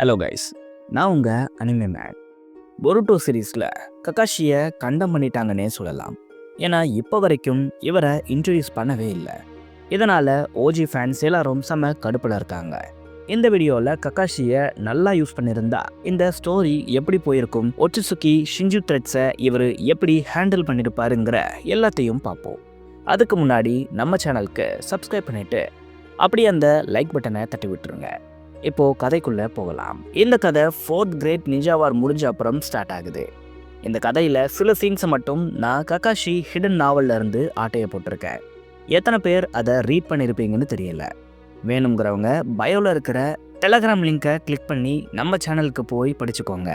Hello guys, நான் உங்கள் anime man. பொருட்டோ சீரீஸில் ககாஷியை கண்டம் பண்ணிட்டாங்கன்னே சொல்லலாம். ஏன்னா இப்போ வரைக்கும் இவரை இன்ட்ரடியூஸ் பண்ணவே இல்லை. இதனால் ஓஜி ஃபேன்ஸ் எல்லாரும் செம கடுப்பில் இருக்காங்க. இந்த வீடியோவில் ககாஷியை நல்லா யூஸ் பண்ணியிருந்தா இந்த ஸ்டோரி எப்படி போயிருக்கும், ஒட்சுசுகி ஷிஞ்சு த்ரெட்ஸை இவர் எப்படி ஹேண்டில் பண்ணியிருப்பாருங்கிற எல்லாத்தையும் பார்ப்போம். அதுக்கு முன்னாடி நம்ம சேனலுக்கு சப்ஸ்கிரைப் பண்ணிவிட்டு அப்படியே அந்த லைக் பட்டனை தட்டி விட்டுருங்க. இப்போ கதைக்குள்ள போகலாம். இந்த கதை 4th கிரேட் நிஞ்சா வார் முடிஞ்ச அப்புறம் ஸ்டார்ட் ஆகுது. இந்த கதையில சில சீன்ஸை மட்டும் நான் ககாஷி ஹிடன் நாவல்ல இருந்து ஆட்டைய போட்டிருக்கேன். எத்தனை பேர் அதை ரீட் பண்ணியிருப்பீங்கன்னு தெரியல. வேணுங்கிறவங்க பயோல இருக்கிற டெலகிராம் லிங்கை கிளிக் பண்ணி நம்ம சேனலுக்கு போய் படிச்சுக்கோங்க.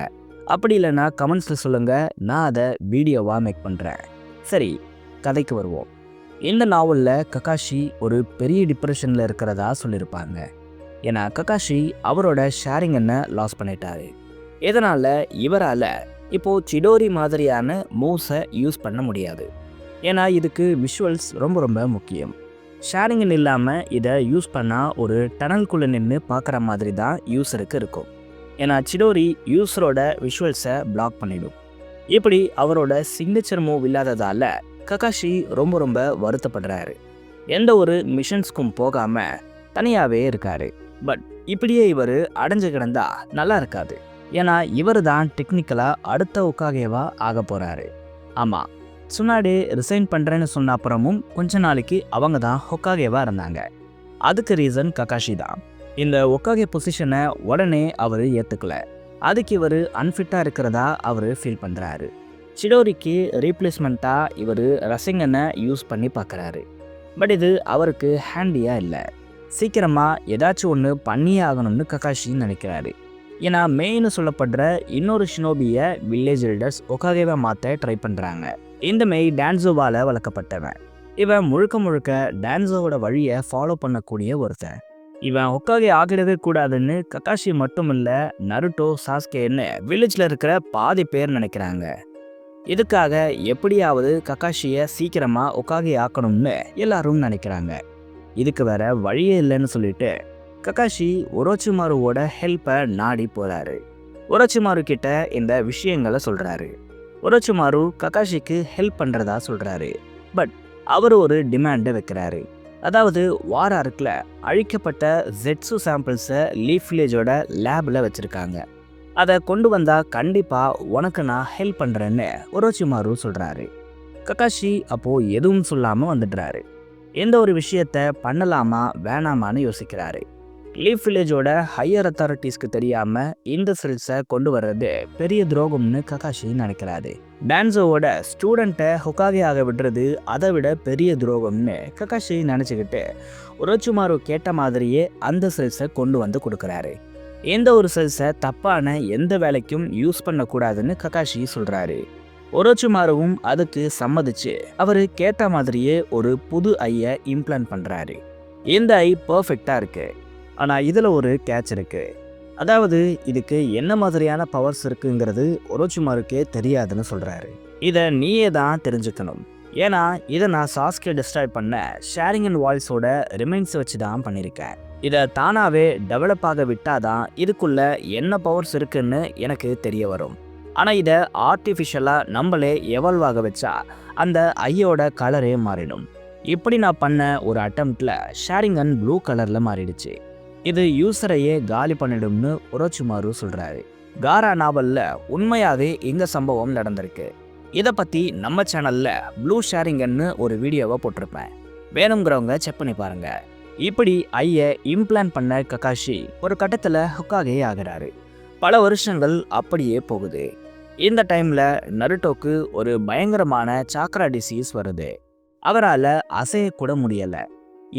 அப்படி இல்லைன்னா கமெண்ட்ஸ்ல சொல்லுங்க, நான் அதை வீடியோவா மேக் பண்றேன். சரி, கதைக்கு வருவோம். இந்த நாவல்ல ககாஷி ஒரு பெரிய டிப்ரெஷன்ல இருக்கிறதா சொல்லியிருப்பாங்க. ஏன்னா ககாஷி அவரோட ஷேரிங்கை லாஸ் பண்ணிட்டாரு. இதனால் இவரால் இப்போது சிடோரி மாதிரியான மூவ்ஸை யூஸ் பண்ண முடியாது. ஏன்னா இதுக்கு விஷுவல்ஸ் ரொம்ப ரொம்ப முக்கியம். ஷேரிங்கன் இல்லாமல் இதை யூஸ் பண்ணால் ஒரு டனல்குள்ளே நின்று பார்க்குற மாதிரி தான் யூஸருக்கு இருக்கும். ஏன்னா சிடோரி யூஸரோட விஷுவல்ஸை பிளாக் பண்ணிடும். இப்படி அவரோட சிக்னேச்சர் மூவ் இல்லாததால் ககாஷி ரொம்ப ரொம்ப வருத்தப்படுறாரு. எந்த ஒரு மிஷன்ஸ்க்கும் போகாமல் தனியாகவே இருக்காரு. பட் இப்படியே இவர் அடைஞ்சு கிடந்தா நல்லா இருக்காது. ஏன்னா இவர் தான் டெக்னிக்கலாக அடுத்த உக்காகேவா ஆக போகிறாரு. ஆமாம், சுனாடே ரிசைன் பண்ணுறேன்னு சொன்ன அப்புறமும் கொஞ்ச நாளைக்கு அவங்க தான் ஹொக்காகேவா இருந்தாங்க. அதுக்கு ரீசன் ககாஷி தான். இந்த ஒக்காகே பொசிஷனை உடனே அவர் ஏற்றுக்கல. அதுக்கு இவர் அன்ஃபிட்டாக இருக்கிறதா அவர் ஃபீல் பண்ணுறாரு. சிடோரிக்கு ரீப்ளேஸ்மெண்ட்டாக இவர் ரசிங்கனை யூஸ் பண்ணி பார்க்குறாரு. பட் இது அவருக்கு ஹேண்டியாக இல்லை. சீக்கிரமாக ஏதாச்சும் ஒன்று பண்ணியே ஆகணும்னு ககாஷி நினைக்கிறாரு. ஏன்னா மெயின்னு சொல்லப்படுற இன்னொரு ஷினோபியை வில்லேஜ் எல்டர்ஸ் ஒக்காகேவை மாற்ற ட்ரை பண்ணுறாங்க. இந்த மெய் டான்சோவால் வளர்க்கப்பட்டவன். இவன் முழுக்க முழுக்க டான்சோவோட வழியை ஃபாலோ பண்ணக்கூடிய ஒருத்தன். இவன் ஒக்காகே ஆகிடவே கூடாதுன்னு ககாஷி மட்டும் இல்லை, நருட்டோ, சாஸ்கேன்னு வில்லேஜில் இருக்கிற பாதி பேர் நினைக்கிறாங்க. இதுக்காக எப்படியாவது ககாஷியை சீக்கிரமாக ஒக்காகே ஆக்கணும்னு எல்லாரும் நினைக்கிறாங்க. இதுக்கு வேற வழியே இல்லைன்னு சொல்லிட்டு ககாஷி ஒரோச்சிமாருவோட ஹெல்ப்பை நாடி போறாரு. ஒரோச்சிமாரு கிட்ட இந்த விஷயங்களை சொல்றாரு. ஒரோச்சிமாரு ககாஷிக்கு ஹெல்ப் பண்றதா சொல்றாரு. பட் அவர் ஒரு டிமாண்டை வைக்கிறாரு. அதாவது வார் ஆர்க்கில் அழிக்கப்பட்ட ஜெட்ஸு சாம்பிள்ஸை லீஃப் வில்லேஜோட லேபில் வச்சுருக்காங்க. அதை கொண்டு வந்தால் கண்டிப்பாக உனக்கு நான் ஹெல்ப் பண்ணுறேன்னு ஒரோச்சிமாரு சொல்கிறாரு. ககாஷி அப்போது எதுவும் சொல்லாமல் வந்துடுறாரு. எந்த ஒரு விஷயத்த பண்ணலாமா வேணாமான்னு யோசிக்கிறாரு. லீஃப் வில்லேஜோட ஹையர் அத்தாரிட்டிஸ்க்கு தெரியாமல் இந்த செல்ஸை கொண்டு வர்றது பெரிய துரோகம்னு ககாஷி நினைக்கிறாரு. டான்சோவோட ஸ்டூடெண்ட்டை ஹொக்காகே ஆக விடுறது அதை விட பெரிய துரோகம்னு ககாஷி நினச்சிக்கிட்டு ஒரோச்சிமாரு கேட்ட மாதிரியே அந்த செல்ஸை கொண்டு வந்து கொடுக்குறாரு. எந்த ஒரு செல்ஸை தப்பான எந்த வேலைக்கும் யூஸ் பண்ணக்கூடாதுன்னு ககாஷி சொல்கிறாரு. ஒரோச்சிமாருவும் அதுக்கு சம்மதிச்சு அவர் கேட்ட மாதிரியே ஒரு புது ஐயை இம்ப்ளான்ட் பண்ணுறாரு. இந்த ஐ பர்ஃபெக்டாக இருக்கு. ஆனால் இதில் ஒரு கேட்ச் இருக்கு. அதாவது இதுக்கு என்ன மாதிரியான பவர்ஸ் இருக்குங்கிறது ஒரோச்சிமாருக்கே தெரியாதுன்னு சொல்கிறாரு. இதை நீயே தான் தெரிஞ்சுக்கணும். ஏன்னா இதை நான் சாஸ்கே டிஸ்ட்ராய் பண்ண ஷேரிங்கன் வாய்ஸோட ரிமைன்ஸ் வச்சு தான் பண்ணியிருக்கேன். இதை தானாகவே டெவலப் ஆக விட்டாதான் இதுக்குள்ள என்ன பவர்ஸ் இருக்குன்னு எனக்கு தெரிய வரும். ஆனால் இதை ஆர்டிஃபிஷியலாக நம்மளே எவால்வ் ஆக வச்சா அந்த ஐயோட கலரே மாறிடும். இப்படி நான் பண்ண ஒரு அட்டம்ப்டில் ஷேரிங்கன் ப்ளூ கலரில் மாறிடுச்சு. இது யூஸரையே காலி பண்ணிடும்னு ஒரோச்சிமாரு சொல்கிறாரு. காரா நாவலில் உண்மையாகவே இந்த சம்பவம் நடந்திருக்கு. இதை பற்றி நம்ம சேனலில் ப்ளூ ஷேரிங்கன்னு ஒரு வீடியோவை போட்டிருப்பேன். வேணுங்கிறவங்க செக் பண்ணி பாருங்கள். இப்படி ஐயை இம்ப்ளான்ட் பண்ண ககாஷி ஒரு கட்டத்தில் ஹொக்காகே ஆகிறாரு. பல வருஷங்கள் அப்படியே போகுது. இந்த டைமில் நருட்டோக்கு ஒரு பயங்கரமான சாக்ரா டிசீஸ் வருது. அவரால் அசையக்கூட முடியலை.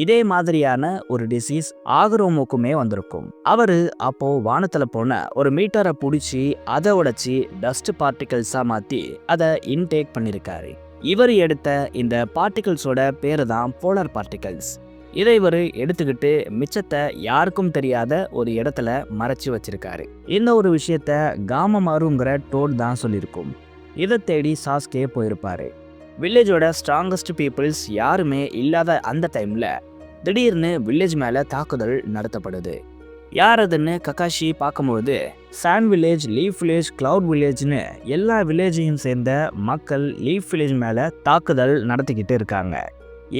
இதே மாதிரியான ஒரு டிசீஸ் ஆகுரோமுக்குமே வந்திருக்கும். அவர் அப்போ வானத்தில் போன ஒரு மீட்டரை பிடிச்சி அதை உடைச்சி டஸ்ட் பார்ட்டிகல்ஸாக மாற்றி அதை இன்டேக் பண்ணியிருக்காரு. இவர் எடுத்த இந்த பார்ட்டிகல்ஸோட பேரு தான் போலார் பார்ட்டிகல்ஸ். இதை இவர் எடுத்துக்கிட்டு மிச்சத்தை யாருக்கும் தெரியாத ஒரு இடத்துல மறைச்சி வச்சிருக்காரு. இந்த ஒரு விஷயத்த காமமாருங்கிற டோட் தான் சொல்லியிருக்கும். இதை தேடி சாஸ்கே போயிருப்பாரு. வில்லேஜோட ஸ்ட்ராங்கஸ்ட் பீப்புள்ஸ் யாருமே இல்லாத அந்த டைமில் திடீர்னு வில்லேஜ் மேலே தாக்குதல் நடத்தப்படுது. யார் அதுன்னு கக்காஷி பார்க்கும்போது sand village, leaf village, cloud வில்லேஜ்னு எல்லா வில்லேஜையும் சேர்ந்த மக்கள் லீஃப் வில்லேஜ் மேலே தாக்குதல் நடத்திக்கிட்டு இருக்காங்க.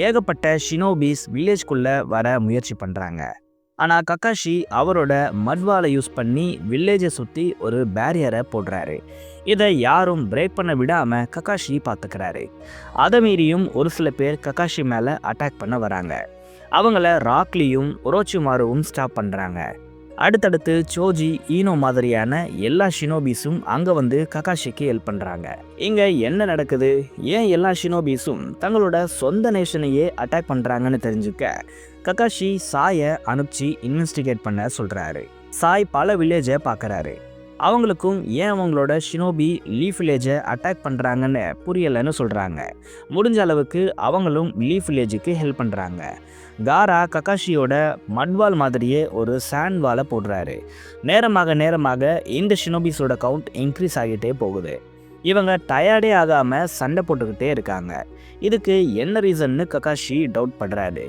ஏகப்பட்ட ஷினோபிஸ் வில்லேஜ்குள்ள வர முயற்சி பண்ணுறாங்க. ஆனால் கக்காஷி அவரோட மட்வாலை யூஸ் பண்ணி வில்லேஜை சுற்றி ஒரு பேரியரை போடுறாரு. இதை யாரும் பிரேக் பண்ண விடாமல் கக்காஷி பார்த்துக்கிறாரு. அதை மீறியும் ஒரு சில பேர் கக்காஷி மேலே அட்டாக் பண்ண வராங்க. அவங்கள ராக்லியும் ஒரோச்சிமாருவும் ஸ்டாப் பண்ணுறாங்க. அடுத்தடுத்து சோஜி, ஈனோ மாதிரியான எல்லா ஷினோபிஸும் அங்கே வந்து கக்காஷிக்கு ஹெல்ப் பண்ணுறாங்க. இங்கே என்ன நடக்குது, ஏன் எல்லா ஷினோபிஸும் தங்களோட சொந்த நேஷனையே அட்டாக் பண்ணுறாங்கன்னு தெரிஞ்சுக்க கக்காஷி சாயை அனுப்பிச்சு இன்வெஸ்டிகேட் பண்ண சொல்கிறாரு. சாய் பல வில்லேஜை பார்க்குறாரு. அவங்களுக்கும் ஏன் அவங்களோட ஷினோபி லீஃப் வில்லேஜை அட்டாக் பண்ணுறாங்கன்னு புரியலைன்னு சொல்கிறாங்க. முடிஞ்ச அளவுக்கு அவங்களும் லீஃப் வில்லேஜுக்கு ஹெல்ப் பண்ணுறாங்க. காரா கக்காஷியோட மட்வால் மாதிரியே ஒரு சாண்ட் வாலை போடுறாரு. நேரமாக இந்த ஷினோபிஸோட கவுண்ட் இன்க்ரீஸ் ஆகிட்டே போகுது. இவங்க டயர்டே ஆகாமல் சண்டை போட்டுக்கிட்டே இருக்காங்க. இதுக்கு என்ன ரீசன்னு கக்காஷி டவுட் பண்ணுறாரு.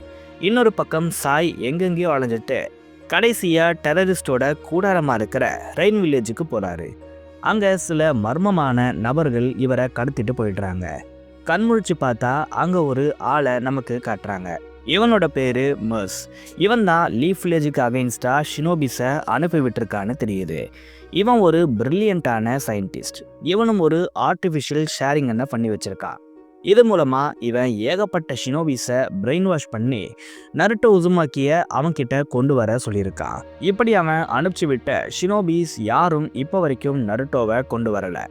இன்னொரு பக்கம் சாய் எங்கெங்கேயோ அலைஞ்சிட்டு கடைசியாக டெரரிஸ்டோட கூடாரமாக இருக்கிற ரெயின் வில்லேஜுக்கு போகிறாரு. அங்கே சில மர்மமான நபர்கள் இவரை கடத்திட்டு போயிடுறாங்க. கண்முழிச்சு பார்த்தா அங்கே ஒரு ஆளை நமக்கு காட்டுறாங்க. இவனோட பேர் மர்ஸ். இவன் தான் லீஃப் வில்லேஜுக்கு அகைன்ஸ்டாக ஷினோபிஸை அனுப்பி விட்டுருக்கான்னு தெரியுது. இவன் ஒரு பிரில்லியண்ட்டான சயின்டிஸ்ட். இவனும் ஒரு ஆர்டிஃபிஷியல் ஷேரிங்கை பண்ணி வச்சுருக்கான். இது மூலமாக இவன் ஏகப்பட்ட ஷினோபிஸை பிரெயின் வாஷ் பண்ணி நருட்டோ உசுமாக்கிய அவன்கிட்ட கொண்டு வர சொல்லியிருக்கான். இப்படி அவன் அனுப்பிச்சு விட்ட ஷினோபிஸ் யாரும் இப்போ வரைக்கும் நருட்டோவை கொண்டு வரலை.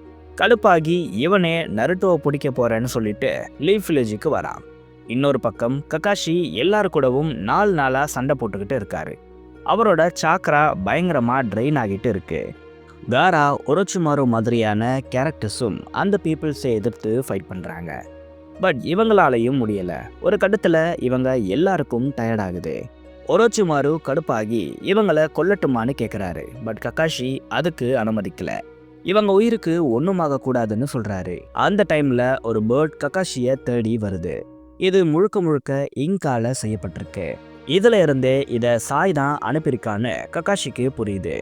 கடுப்பாகி இவனே நருட்டோவை பிடிக்க போகிறேன்னு சொல்லிட்டு லீஃப் வில்லேஜுக்கு வரான். இன்னொரு பக்கம் கக்காஷி எல்லாரு கூடவும் 4 நாளாக சண்டை போட்டுக்கிட்டு இருக்காரு. அவரோட சாக்ரா பயங்கரமாக ட்ரெயின் ஆகிட்டு இருக்கு. காரா, ஒரோச்சிமாரு மாதிரியான கேரக்டர்ஸும் அந்த பீப்புள்ஸை எதிர்த்து ஃபைட் பண்ணுறாங்க. பட் இவங்களாலையும் முடியலை. ஒரு கட்டத்தில் இவங்க எல்லாருக்கும் டயர்ட் ஆகுது. ஒரோச்சிமாரு கடுப்பாகி இவங்களை கொல்லட்டுமான்னு கேட்குறாரு. பட் கக்காஷி அதுக்கு அனுமதிக்கலை. இவங்க உயிருக்கு ஒன்றுமாக கூடாதுன்னு சொல்கிறாரு. அந்த டைமில் ஒரு பேர்ட் கக்காஷியை தேடி வருது. இது முழுக்க இங்கால செய்யப்பட்டிருக்கு. இதில் இருந்தே இதை சாய் தான் அனுப்பியிருக்கான்னு கக்காஷிக்கு புரியுது.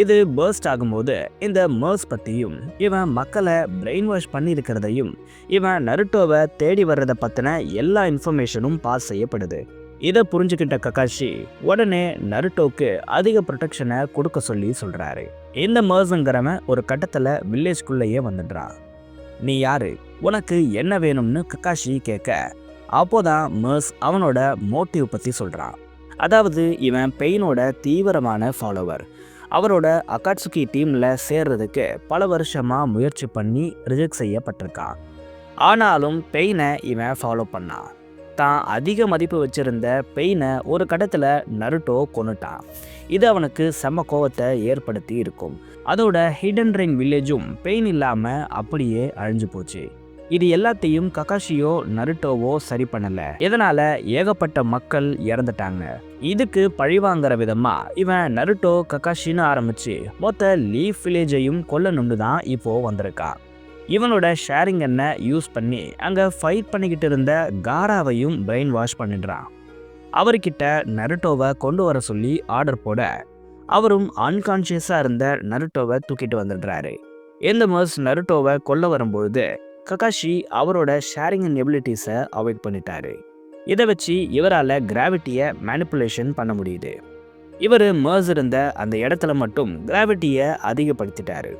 இது பர்ஸ்ட் ஆகும்போது இந்த மர்ஸ் பற்றியும் இவன் மக்களை பிரெயின் வாஷ் பண்ணியிருக்கிறதையும் இவன் நருட்டோவை தேடி வர்றதை பற்றின எல்லா இன்ஃபர்மேஷனும் பாஸ் செய்யப்படுது. இதை புரிஞ்சுக்கிட்ட கக்காஷி உடனே நருட்டோக்கு அதிக ப்ரொடெக்ஷனை கொடுக்க சொல்கிறாரு. இந்த மர்ஸுங்கிறவன் ஒரு கட்டத்தில் வில்லேஜ்குள்ளேயே வந்துடுறான். நீ யாரு, உனக்கு என்ன வேணும்னு கக்காஷி கேட்க அப்போதான் மர்ஸ் அவனோட மோட்டிவ் பற்றி சொல்கிறான். அதாவது இவன் பெயினோட தீவிரமான ஃபாலோவர். அவரோட அகாட்சுகி டீமில் சேர்றதுக்கு பல வருஷமாக முயற்சி பண்ணி ரிஜெக்ட் செய்யப்பட்டிருக்கான். ஆனாலும் பெயினை இவன் ஃபாலோ பண்ணான். தான் அதிக மதிப்பு வச்சிருந்த பெயினை ஒரு கட்டத்தில் நருட்டோ கொன்னுட்டான். இது அவனுக்கு செம்ம கோவத்தை ஏற்படுத்தி இருக்கும். அதோட ஹிடன் ரெயின் வில்லேஜும் பெயின் இல்லாமல் அப்படியே அழிஞ்சு போச்சு. இது எல்லாத்தையும் கக்காஷியோ நருட்டோவோ சரி பண்ணல. இதனால ஏகப்பட்ட மக்கள் இறந்துட்டாங்க. இதுக்கு பழிவாங்கிற விதமா இவன் நருட்டோ கக்காஷின்னு ஆரம்பிச்சு மொத்த லீஃப் வில்லேஜையும் கொல்லணும்னு தான் இப்போ வந்திருக்கான். இவனோட ஷேரிங் என்ன யூஸ் பண்ணி அங்க ஃபைட் பண்ணிக்கிட்டு இருந்த காராவையும் பிரெயின் வாஷ் பண்ணிடுறான். அவர்கிட்ட நருட்டோவை கொண்டு வர சொல்லி ஆர்டர் போட அவரும் அன்கான்ஷியஸா இருந்த நருட்டோவை தூக்கிட்டு வந்துடுறாரு. இந்த மர்ஸ் நருட்டோவை கொல்ல வரும்பொழுது கக்காஷி அவரோட ஷேரிங் எபிலிட்டிஸை அவாய்ட் பண்ணிட்டாரு. இதை வச்சு இவரால் கிராவிட்டியை மேனிப்புலேஷன் பண்ண முடியுது. இவர் மர்ஸ் இருந்த அந்த இடத்துல மட்டும் கிராவிட்டியை அதிகப்படுத்திட்டாரு.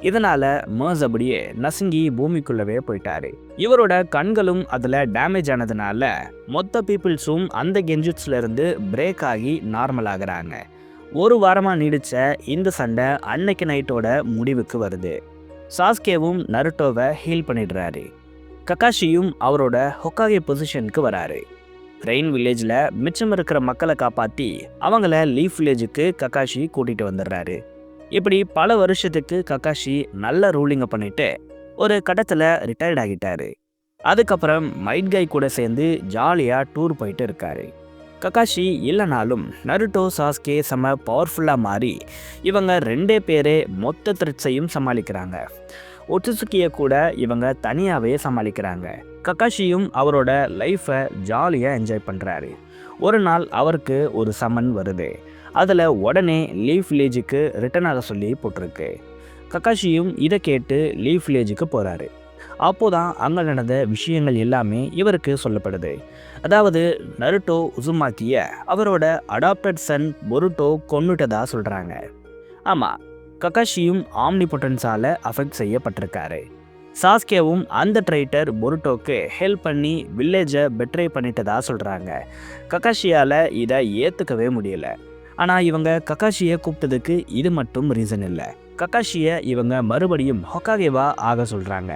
இதனால மர்ஸ் அப்படியே நசுங்கி பூமிக்குள்ளவே போயிட்டாரு. இவரோட கண்களும் அதில் டேமேஜ் ஆனதுனால மொத்த பீப்புள்ஸும் அந்த கெஞ்சுட்ஸ்ல இருந்து பிரேக் ஆகி நார்மல் ஆகுறாங்க. ஒரு வாரமாக நீடிச்ச இந்த சண்டை அன்னைக்கு நைட்டோட முடிவுக்கு வருது. சாஸ்கேவும் நருட்டோவை ஹீல் பண்ணிடுறாரு. கக்காஷியும் அவரோட ஹொக்காகே பொசிஷனுக்கு வராரு. ரெயின் வில்லேஜில் மிச்சம் இருக்கிற மக்களை காப்பாற்றி அவங்கள லீஃப் வில்லேஜுக்கு கக்காஷி கூட்டிகிட்டு வந்துடுறாரு. இப்படி பல வருஷத்துக்கு கக்காஷி நல்ல ரூலிங்கை பண்ணிட்டு ஒரு கட்டத்தில் ரிட்டையர்ட் ஆகிட்டாரு. அதுக்கப்புறம் மைட் கை கூட சேர்ந்து ஜாலியாக டூர் போயிட்டு இருக்காரு. கக்காஷி இல்லைனாலும் நருட்டோ, சாஸ்கே செம்ம பவர்ஃபுல்லாக மாறி இவங்க 2 பேரே மொத்த த்ரெட்ஸையும் சமாளிக்கிறாங்க. ஒட்சுசுக்கியை கூட இவங்க தனியாகவே சமாளிக்கிறாங்க. கக்காஷியும் அவரோட லைஃப்பை ஜாலியாக என்ஜாய் பண்ணுறாரு. ஒரு நாள் அவருக்கு ஒரு சமன் வருது. அதில் உடனே லீஃப் வில்லேஜுக்கு ரிட்டர்ன் ஆக சொல்லி போட்டிருக்கு. கக்காஷியும் இதை கேட்டு லீஃப் வில்லேஜுக்கு போகிறாரு. அப்போதான் அங்கே நடந்த விஷயங்கள் எல்லாமே இவருக்கு சொல்லப்படுது. அதாவது நருட்டோ உசுமாக்கிய அவரோட அடாப்டட் சன் பொருட்டோ கொன்னுட்டதா சொல்கிறாங்க. ஆமாம், கக்காஷியும் ஆம்னிபொட்டன்ஸால் அஃபெக்ட் செய்யப்பட்டிருக்காரு. சாஸ்கேவும் அந்த ட்ரைட்டர் பொருட்டோக்கு ஹெல்ப் பண்ணி வில்லேஜை பெட்ரே பண்ணிட்டதா சொல்கிறாங்க. கக்காஷியால் இதை ஏற்றுக்கவே முடியல. ஆனால் இவங்க கக்காஷியை கூப்பிட்டதுக்கு இது மட்டும் ரீசன் இல்லை. கக்காஷியை இவங்க மறுபடியும் ஹொக்காகேவா ஆக சொல்கிறாங்க.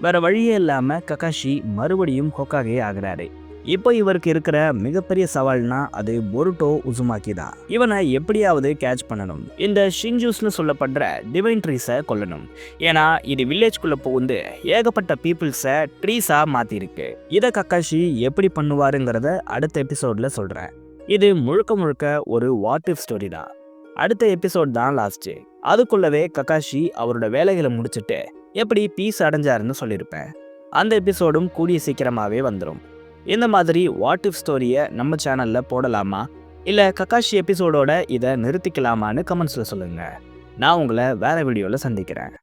வேற வழியே இல்லாமல் கக்காஷி மறுபடியும் ஹொக்காகே ஆகிறாரு. இப்போ இவருக்கு இருக்கிற மிகப்பெரிய சவால்னா அது பொருட்டோ உசுமாக்கி தான். இவனை எப்படியாவது கேட்ச் பண்ணணும். இந்த ஷின்ஜூஸ்னு சொல்லப்படுற டிவைன் ட்ரீஸை கொல்லணும். ஏன்னா இது வில்லேஜ்குள்ளே புகுந்து ஏகப்பட்ட பீப்புள்ஸை ட்ரீஸாக மாற்றிருக்கு. இதை கக்காஷி எப்படி பண்ணுவாருங்கிறத அடுத்த எபிசோடில் சொல்கிறேன். இது முழுக்க முழுக்க ஒரு வாட் இஃப் ஸ்டோரி தான். அடுத்த எபிசோட் தான் லாஸ்ட்டு. அதுக்குள்ளவே கக்காஷி அவரோட வேலைகளை முடிச்சுட்டு எப்படி பீஸ் அடைஞ்சாருன்னு சொல்லியிருப்பேன். அந்த எபிசோடும் கூடிய சீக்கிரமாகவே வந்துடும். இந்த மாதிரி வாட் இஃப் ஸ்டோரியை நம்ம சேனலில் போடலாமா இல்லை கக்காஷி எபிசோடோட இதை நிறுத்திக்கலாமான்னு கமெண்ட்ஸில் சொல்லுங்கள். நான் உங்களை வேறு வீடியோவில் சந்திக்கிறேன்.